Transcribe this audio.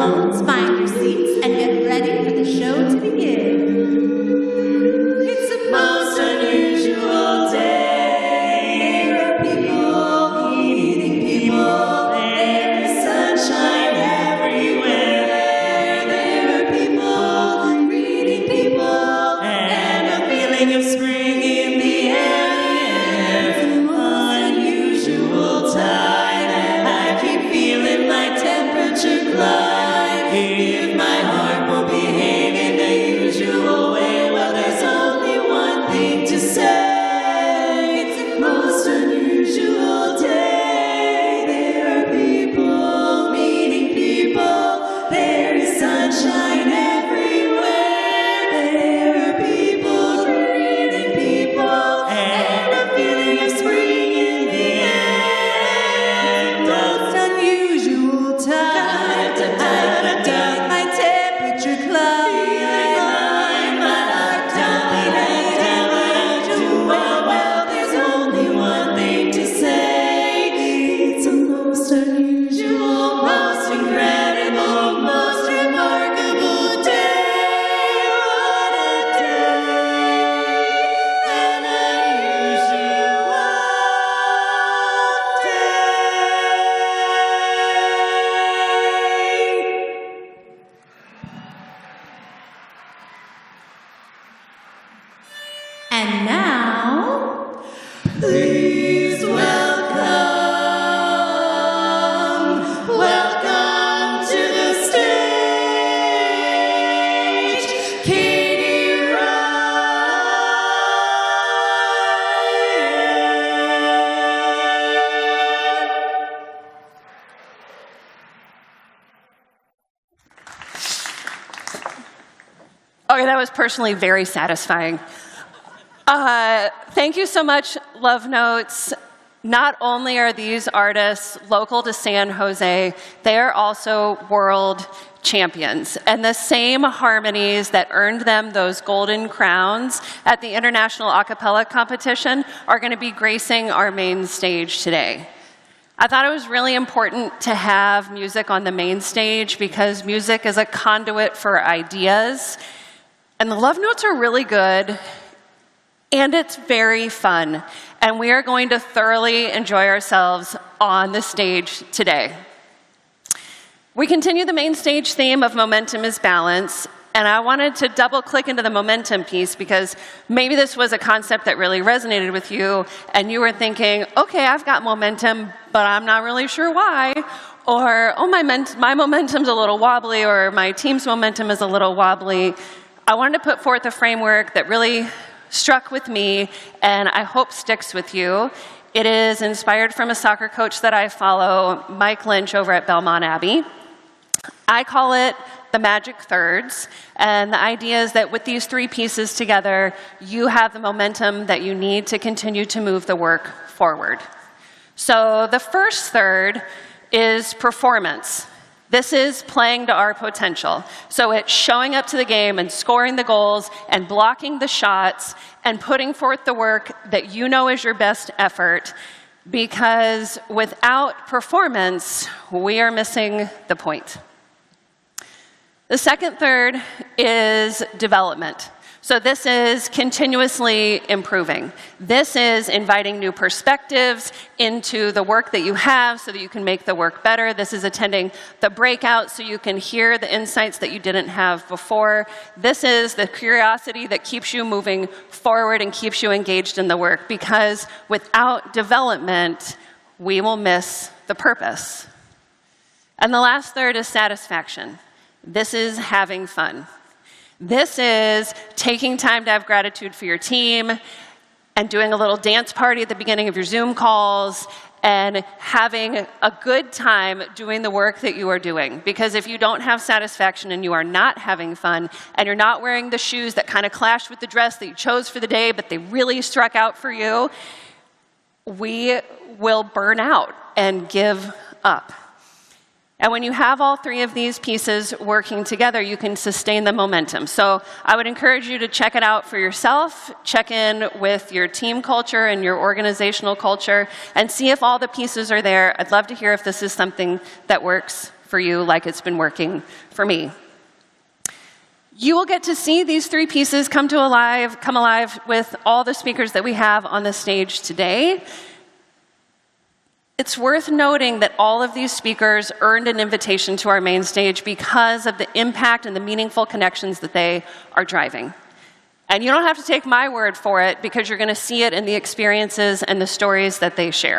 microphones, find your seats, and get ready for the show to begin. It's a most unusual day. There are people meeting people. There's sunshine everywhere. There are people greeting people, and a feeling of spring in the air. It's an unusual time, and I keep feeling my temperature climb. If my heart won't behave in the usual way, well, there's only one thing to say. It's the most unusual day. There are people meeting people. There is sunshine everywhere. There are people greeting people, and a feeling of spring in the air. Most unusual time. My temperature climb. My heart don't beat unusual. Well, there's only one thing to say. It's a most unusual, most incredible, most remarkable day. What a day! An unusual day. And now, please welcome to the stage, Katie Okay, that was personally very satisfying. Thank you so much, Lovenotes. Not only are these artists local to San Jose, they are also world champions. And the same harmonies that earned them those golden crowns at the International A Cappella Competition are going to be gracing our main stage today. I thought it was really important to have music on the main stage because music is a conduit for ideas. And the Lovenotes are really good, and it's very fun. And we are going to thoroughly enjoy ourselves on the stage today. We continue the main stage theme of Momentum is Balance, and I wanted to double click into the momentum piece because maybe this was a concept that really resonated with you, and you were thinking, okay, I've got momentum, but I'm not really sure why. Or, oh, my momentum's a little wobbly, or my team's momentum is a little wobbly. I wanted to put forth a framework that really struck with me, and I hope sticks with you. It is inspired from a soccer coach that I follow, Mike Lynch over at Belmont Abbey. I call it the magic thirds, and the idea is that with these three pieces together, you have the momentum that you need to continue to move the work forward. So the first third is performance. This is playing to our potential. So it's showing up to the game and scoring the goals and blocking the shots and putting forth the work that you know is your best effort, because without performance, we are missing the point. The second third is development. So this is continuously improving. This is inviting new perspectives into the work that you have so that you can make the work better. This is attending the breakout so you can hear the insights that you didn't have before. This is the curiosity that keeps you moving forward and keeps you engaged in the work, because without development, we will miss the purpose. And the last third is satisfaction. This is having fun. This is taking time to have gratitude for your team and doing a little dance party at the beginning of your Zoom calls and having a good time doing the work that you are doing. Because if you don't have satisfaction and you are not having fun and you're not wearing the shoes that kind of clash with the dress that you chose for the day but they really struck out for you, we will burn out and give up. And when you have all three of these pieces working together, you can sustain the momentum. So I would encourage you to check it out for yourself, check in with your team culture and your organizational culture, and see if all the pieces are there. I'd love to hear if this is something that works for you like it's been working for me. You will get to see these three pieces come alive with all the speakers that we have on the stage today. It's worth noting that all of these speakers earned an invitation to our main stage because of the impact and the meaningful connections that they are driving. And you don't have to take my word for it, because you're going to see it in the experiences and the stories that they share.